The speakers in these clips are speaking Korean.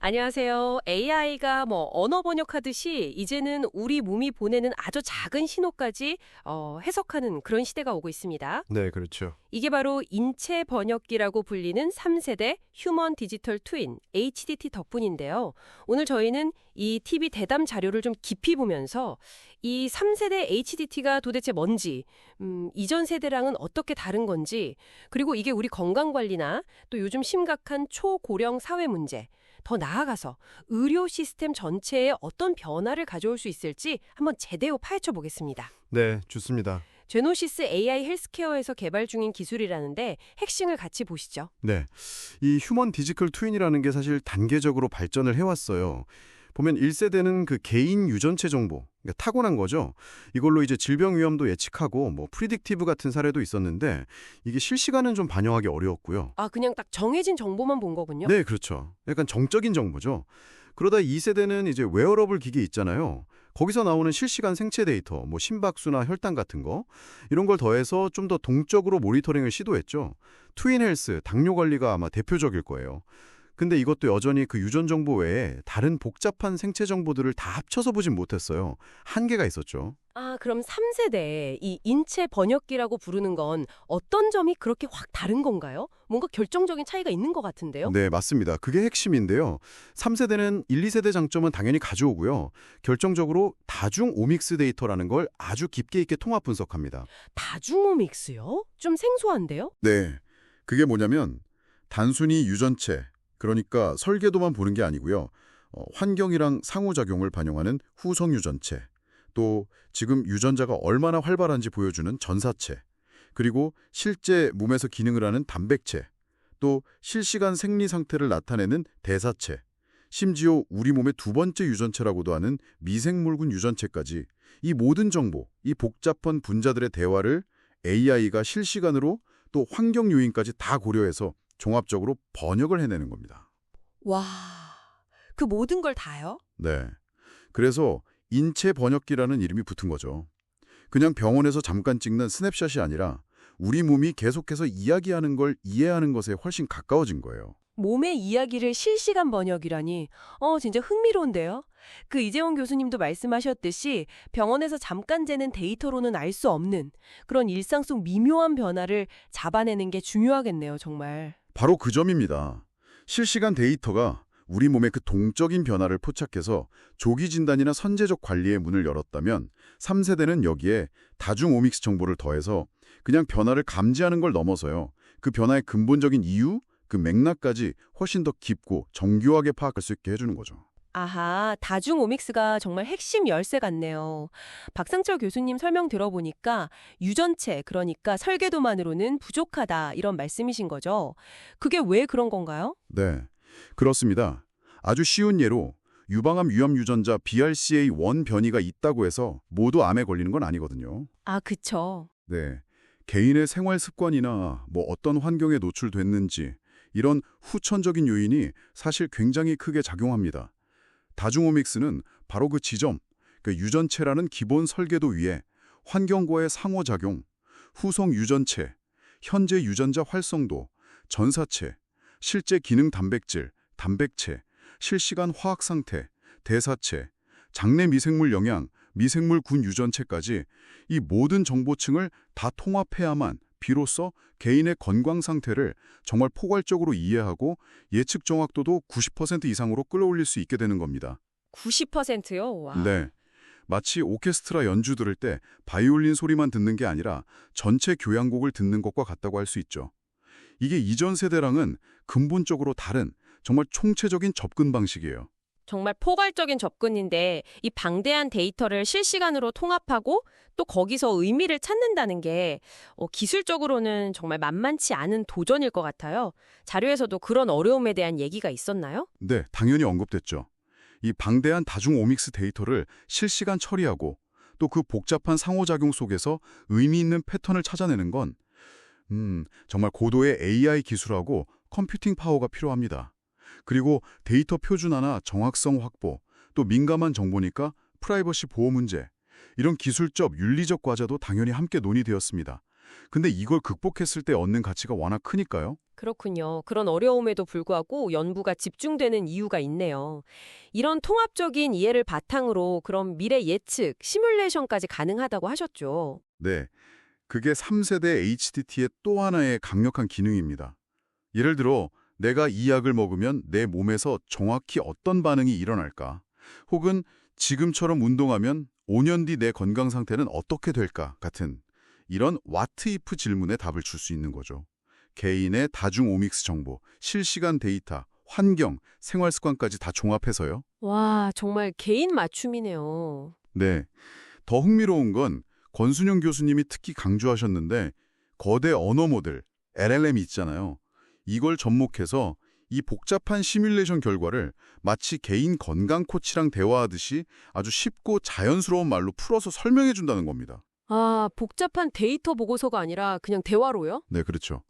안녕하세요. AI가 언어 번역하듯이 이제는 우리 몸이 보내는 아주 작은 신호까지 해석하는 그런 시대가 오고 있습니다. 네, 그렇죠. 이게 바로 인체 번역기라고 불리는 3세대 휴먼 디지털 트윈, HDT 덕분인데요. 오늘 저희는 이 TV 대담 자료를 좀 깊이 보면서 이 3세대 HDT가 도대체 뭔지, 이전 세대랑은 어떻게 다른 건지, 그리고 이게 우리 건강관리나 또 요즘 심각한 초고령 사회 문제, 더 나아가서 의료 시스템 전체에 어떤 변화를 가져올 수 있을지 한번 제대로 파헤쳐 보겠습니다. 네, 좋습니다. 제노시스 AI 헬스케어에서 개발 중인 기술이라는데 핵심을 같이 보시죠. 네, 이 휴먼 디지털 트윈이라는 게 사실 단계적으로 발전을 해왔어요. 보면 1세대는 그 개인 유전체 정보, 그러니까 타고난 거죠. 이걸로 이제 질병 위험도 예측하고 프리딕티브 같은 사례도 있었는데 이게 실시간은 좀 반영하기 어려웠고요. 아, 그냥 딱 정해진 정보만 본 거군요. 네, 그렇죠. 약간 정적인 정보죠. 그러다 2세대는 이제 웨어러블 기기 있잖아요. 거기서 나오는 실시간 생체 데이터, 심박수나 혈당 같은 거, 이런 걸 더해서 좀 더 동적으로 모니터링을 시도했죠. 트윈 헬스, 당뇨 관리가 아마 대표적일 거예요. 근데 이것도 여전히 그 유전 정보 외에 다른 복잡한 생체 정보들을 다 합쳐서 보진 못했어요. 한계가 있었죠. 아, 그럼 3세대 이 인체 번역기라고 부르는 건 어떤 점이 그렇게 확 다른 건가요? 뭔가 결정적인 차이가 있는 것 같은데요? 네, 맞습니다. 그게 핵심인데요. 3세대는 1, 2세대 장점은 당연히 가져오고요. 결정적으로 다중 오믹스 데이터라는 걸 아주 깊게 있게 통합 분석합니다. 다중오믹스요? 좀 생소한데요? 네, 그게 뭐냐면 단순히 유전체, 그러니까 설계도만 보는 게 아니고요. 환경이랑 상호작용을 반영하는 후성 유전체, 또 지금 유전자가 얼마나 활발한지 보여주는 전사체, 그리고 실제 몸에서 기능을 하는 단백체, 또 실시간 생리 상태를 나타내는 대사체, 심지어 우리 몸의 두 번째 유전체라고도 하는 미생물군 유전체까지 이 모든 정보, 이 복잡한 분자들의 대화를 AI가 실시간으로 또 환경 요인까지 다 고려해서 종합적으로 번역을 해내는 겁니다. 와, 그 모든 걸 다요? 네. 그래서 인체 번역기라는 이름이 붙은 거죠. 그냥 병원에서 잠깐 찍는 스냅샷이 아니라 우리 몸이 계속해서 이야기하는 걸 이해하는 것에 훨씬 가까워진 거예요. 몸의 이야기를 실시간 번역이라니, 진짜 흥미로운데요? 그 이재원 교수님도 말씀하셨듯이 병원에서 잠깐 재는 데이터로는 알 수 없는 그런 일상 속 미묘한 변화를 잡아내는 게 중요하겠네요, 정말. 바로 그 점입니다. 실시간 데이터가 우리 몸의 그 동적인 변화를 포착해서 조기 진단이나 선제적 관리의 문을 열었다면 3세대는 여기에 다중 오믹스 정보를 더해서 그냥 변화를 감지하는 걸 넘어서요. 그 변화의 근본적인 이유, 그 맥락까지 훨씬 더 깊고 정교하게 파악할 수 있게 해주는 거죠. 아하, 다중 오믹스가 정말 핵심 열쇠 같네요. 박상철 교수님 설명 들어보니까 유전체, 그러니까 설계도만으로는 부족하다 이런 말씀이신 거죠. 그게 왜 그런 건가요? 네, 그렇습니다. 아주 쉬운 예로 유방암 위험 유전자 BRCA1 변이가 있다고 해서 모두 암에 걸리는 건 아니거든요. 아, 그쵸. 네, 개인의 생활 습관이나 어떤 환경에 노출됐는지 이런 후천적인 요인이 사실 굉장히 크게 작용합니다. 다중오믹스는 바로 그 지점, 그 유전체라는 기본 설계도 위에 환경과의 상호작용, 후속 유전체, 현재 유전자 활성도, 전사체, 실제 기능 단백질, 단백체, 실시간 화학 상태, 대사체, 장내 미생물 영양, 미생물 군 유전체까지 이 모든 정보층을 다 통합해야만 비로소 개인의 건강 상태를 정말 포괄적으로 이해하고 예측 정확도도 90% 이상으로 끌어올릴 수 있게 되는 겁니다. 90%요? 와. 네. 마치 오케스트라 연주 들을 때 바이올린 소리만 듣는 게 아니라 전체 교향곡을 듣는 것과 같다고 할 수 있죠. 이게 이전 세대랑은 근본적으로 다른 정말 총체적인 접근 방식이에요. 정말 포괄적인 접근인데 이 방대한 데이터를 실시간으로 통합하고 또 거기서 의미를 찾는다는 게 기술적으로는 정말 만만치 않은 도전일 것 같아요. 자료에서도 그런 어려움에 대한 얘기가 있었나요? 네, 당연히 언급됐죠. 이 방대한 다중 오믹스 데이터를 실시간 처리하고 또 그 복잡한 상호작용 속에서 의미 있는 패턴을 찾아내는 건 정말 고도의 AI 기술하고 컴퓨팅 파워가 필요합니다. 그리고 데이터 표준화나 정확성 확보, 또 민감한 정보니까 프라이버시 보호 문제, 이런 기술적, 윤리적 과제도 당연히 함께 논의되었습니다. 근데 이걸 극복했을 때 얻는 가치가 워낙 크니까요. 그렇군요. 그런 어려움에도 불구하고 연구가 집중되는 이유가 있네요. 이런 통합적인 이해를 바탕으로 그럼 미래 예측, 시뮬레이션까지 가능하다고 하셨죠. 네, 그게 3세대 HDT의 또 하나의 강력한 기능입니다. 예를 들어 내가 이 약을 먹으면 내 몸에서 정확히 어떤 반응이 일어날까? 혹은 지금처럼 운동하면 5년 뒤 내 건강 상태는 어떻게 될까? 같은 이런 what if 질문에 답을 줄 수 있는 거죠. 개인의 다중 오믹스 정보, 실시간 데이터, 환경, 생활 습관까지 다 종합해서요. 와, 정말 개인 맞춤이네요. 네, 더 흥미로운 건 권순영 교수님이 특히 강조하셨는데 거대 언어 모델, LLM 있잖아요. 이걸 접목해서 이 복잡한 시뮬레이션 결과를 마치 개인 건강 코치랑 대화하듯이 아주 쉽고 자연스러운 말로 풀어서 설명해 준다는 겁니다. 아, 복잡한 데이터 보고서가 아니라 그냥 대화로요? 네, 그렇죠.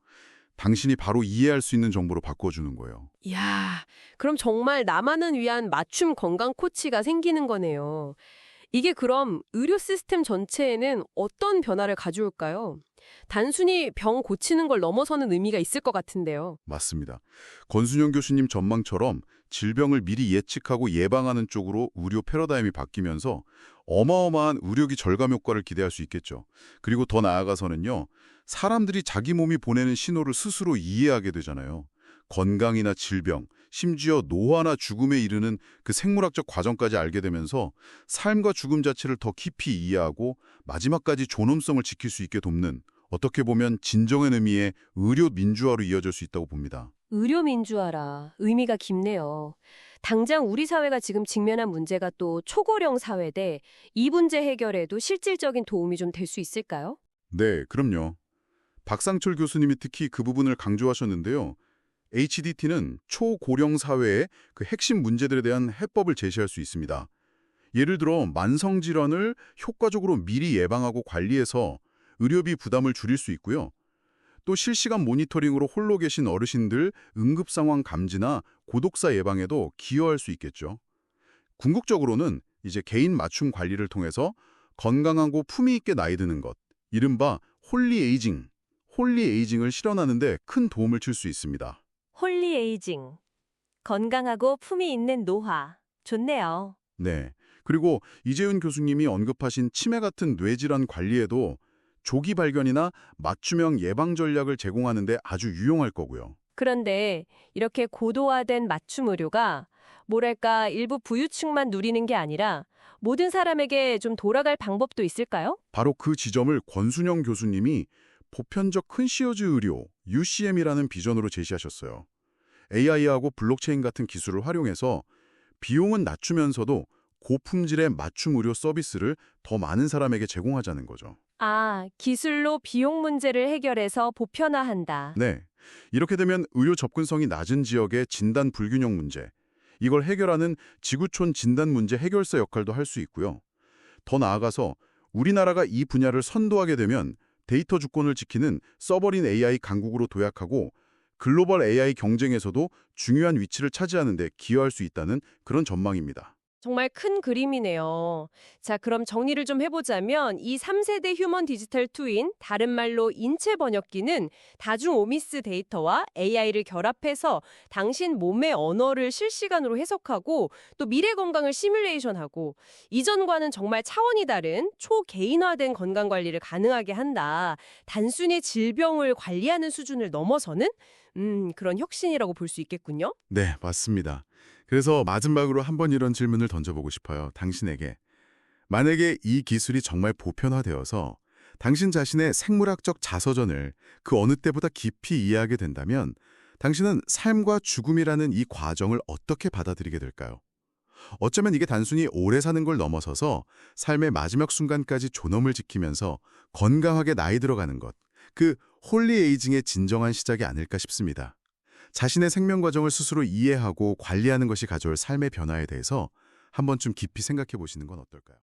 당신이 바로 이해할 수 있는 정보로 바꿔주는 거예요. 이야, 그럼 정말 나만을 위한 맞춤 건강 코치가 생기는 거네요. 이게 그럼 의료 시스템 전체에는 어떤 변화를 가져올까요? 단순히 병 고치는 걸 넘어서는 의미가 있을 것 같은데요. 맞습니다. 권순영 교수님 전망처럼 질병을 미리 예측하고 예방하는 쪽으로 의료 패러다임이 바뀌면서 어마어마한 의료비 절감 효과를 기대할 수 있겠죠. 그리고 더 나아가서는요. 사람들이 자기 몸이 보내는 신호를 스스로 이해하게 되잖아요. 건강이나 질병, 심지어 노화나 죽음에 이르는 그 생물학적 과정까지 알게 되면서 삶과 죽음 자체를 더 깊이 이해하고 마지막까지 존엄성을 지킬 수 있게 돕는 어떻게 보면 진정한 의미의 의료 민주화로 이어질 수 있다고 봅니다. 의료 민주화라 의미가 깊네요. 당장 우리 사회가 지금 직면한 문제가 또 초고령 사회대 이 문제 해결에도 실질적인 도움이 좀 될 수 있을까요? 네, 그럼요. 박상철 교수님이 특히 그 부분을 강조하셨는데요. HDT는 초고령 사회의 그 핵심 문제들에 대한 해법을 제시할 수 있습니다. 예를 들어 만성질환을 효과적으로 미리 예방하고 관리해서 의료비 부담을 줄일 수 있고요. 또 실시간 모니터링으로 홀로 계신 어르신들 응급상황 감지나 고독사 예방에도 기여할 수 있겠죠. 궁극적으로는 이제 개인 맞춤 관리를 통해서 건강하고 품위 있게 나이 드는 것, 이른바 홀리 에이징을 실현하는 데 큰 도움을 줄 수 있습니다. 홀리 에이징. 건강하고 품위 있는 노화. 좋네요. 네. 그리고 이재훈 교수님이 언급하신 치매 같은 뇌질환 관리에도 조기 발견이나 맞춤형 예방 전략을 제공하는 데 아주 유용할 거고요. 그런데 이렇게 고도화된 맞춤 의료가 뭐랄까 일부 부유층만 누리는 게 아니라 모든 사람에게 좀 돌아갈 방법도 있을까요? 바로 그 지점을 권순영 교수님이 보편적 컨시어즈 의료, UCM이라는 비전으로 제시하셨어요. AI하고 블록체인 같은 기술을 활용해서 비용은 낮추면서도 고품질의 맞춤 의료 서비스를 더 많은 사람에게 제공하자는 거죠. 아, 기술로 비용 문제를 해결해서 보편화한다. 네. 이렇게 되면 의료 접근성이 낮은 지역의 진단 불균형 문제, 이걸 해결하는 지구촌 진단 문제 해결사 역할도 할 수 있고요. 더 나아가서 우리나라가 이 분야를 선도하게 되면 데이터 주권을 지키는 서버린 AI 강국으로 도약하고 글로벌 AI 경쟁에서도 중요한 위치를 차지하는 데 기여할 수 있다는 그런 전망입니다. 정말 큰 그림이네요. 자, 그럼 정리를 좀 해보자면 이 3세대 휴먼 디지털 트윈, 다른 말로 인체 번역기는 다중 오미스 데이터와 AI를 결합해서 당신 몸의 언어를 실시간으로 해석하고 또 미래 건강을 시뮬레이션하고 이전과는 정말 차원이 다른 초개인화된 건강관리를 가능하게 한다. 단순히 질병을 관리하는 수준을 넘어서는 그런 혁신이라고 볼 수 있겠군요. 네, 맞습니다. 그래서 마지막으로 한번 이런 질문을 던져보고 싶어요. 당신에게. 만약에 이 기술이 정말 보편화되어서 당신 자신의 생물학적 자서전을 그 어느 때보다 깊이 이해하게 된다면 당신은 삶과 죽음이라는 이 과정을 어떻게 받아들이게 될까요? 어쩌면 이게 단순히 오래 사는 걸 넘어서서 삶의 마지막 순간까지 존엄을 지키면서 건강하게 나이 들어가는 것, 그 홀리 에이징의 진정한 시작이 아닐까 싶습니다. 자신의 생명 과정을 스스로 이해하고 관리하는 것이 가져올 삶의 변화에 대해서 한 번쯤 깊이 생각해 보시는 건 어떨까요?